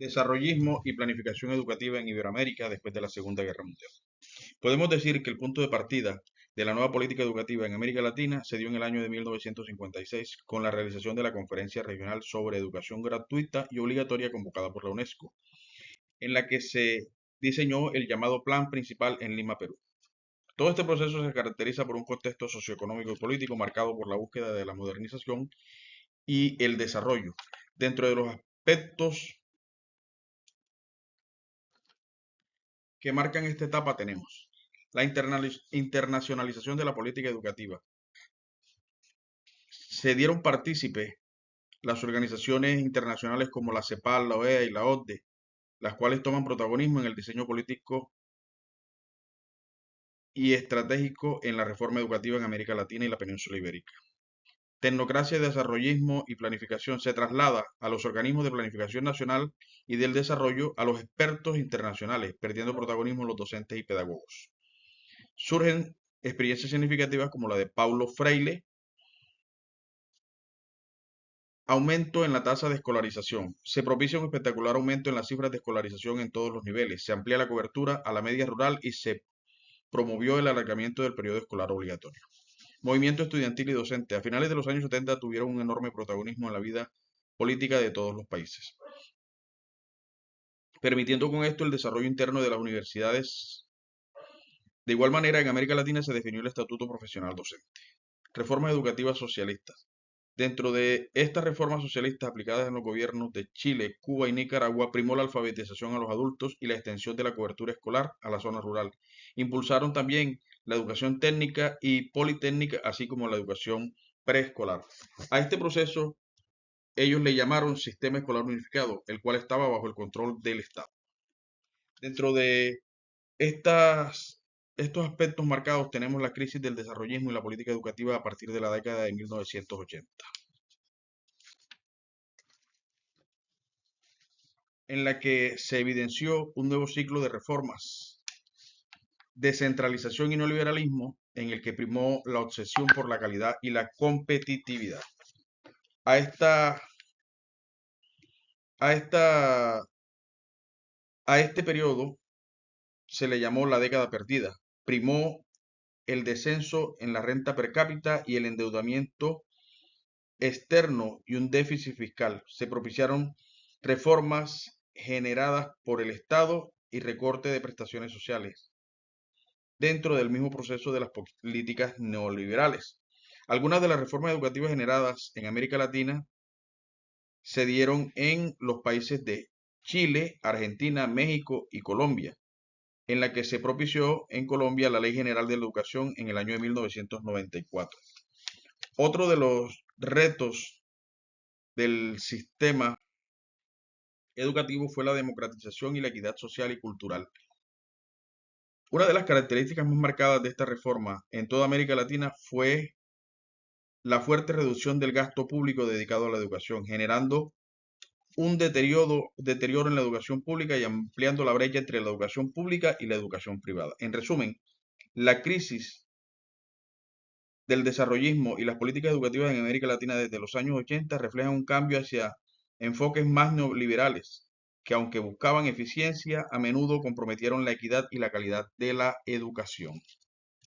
Desarrollismo y planificación educativa en Iberoamérica después de la Segunda Guerra Mundial. Podemos decir que el punto de partida de la nueva política educativa en América Latina se dio en el año de 1956 con la realización de la Conferencia Regional sobre Educación Gratuita y Obligatoria convocada por la UNESCO, en la que se diseñó el llamado Plan Principal en Lima, Perú. Todo este proceso se caracteriza por un contexto socioeconómico y político marcado por la búsqueda de la modernización y el desarrollo. Dentro de los aspectos que marcan esta etapa tenemos la internacionalización de la política educativa. Se dieron partícipe las organizaciones internacionales como la CEPAL, la OEA y la OCDE, las cuales toman protagonismo en el diseño político y estratégico en la reforma educativa en América Latina y la península ibérica. Tecnocracia, desarrollismo y planificación se traslada a los organismos de planificación nacional y del desarrollo a los expertos internacionales, perdiendo protagonismo los docentes y pedagogos. Surgen experiencias significativas como la de Paulo Freire. Aumento en la tasa de escolarización. Se propicia un espectacular aumento en las cifras de escolarización en todos los niveles. Se amplía la cobertura a la media rural y se promovió el alargamiento del periodo escolar obligatorio. Movimiento estudiantil y docente. A finales de los años 70 tuvieron un enorme protagonismo en la vida política de todos los países, permitiendo con esto el desarrollo interno de las universidades. De igual manera, en América Latina se definió el estatuto profesional docente. Reformas educativas socialistas. Dentro de estas reformas socialistas aplicadas en los gobiernos de Chile, Cuba y Nicaragua, primó la alfabetización a los adultos y la extensión de la cobertura escolar a la zona rural. Impulsaron también la educación técnica y politécnica, así como la educación preescolar. A este proceso ellos le llamaron Sistema Escolar Unificado, el cual estaba bajo el control del Estado. Dentro de estos aspectos marcados tenemos la crisis del desarrollismo y la política educativa a partir de la década de 1980. En la que se evidenció un nuevo ciclo de reformas, descentralización y neoliberalismo, en el que primó la obsesión por la calidad y la competitividad. A esta, a esta, a este periodo se le llamó la década perdida. Primó el descenso en la renta per cápita y el endeudamiento externo y un déficit fiscal. Se propiciaron reformas generadas por el Estado y recorte de prestaciones sociales dentro del mismo proceso de las políticas neoliberales. Algunas de las reformas educativas generadas en América Latina se dieron en los países de Chile, Argentina, México y Colombia, en la que se propició en Colombia la Ley General de la Educación en el año de 1994. Otro de los retos del sistema educativo fue la democratización y la equidad social y cultural. Una de las características más marcadas de esta reforma en toda América Latina fue la fuerte reducción del gasto público dedicado a la educación, generando un deterioro en la educación pública y ampliando la brecha entre la educación pública y la educación privada. En resumen, la crisis del desarrollismo y las políticas educativas en América Latina desde los años 80 reflejan un cambio hacia enfoques más neoliberales, que aunque buscaban eficiencia, a menudo comprometieron la equidad y la calidad de la educación.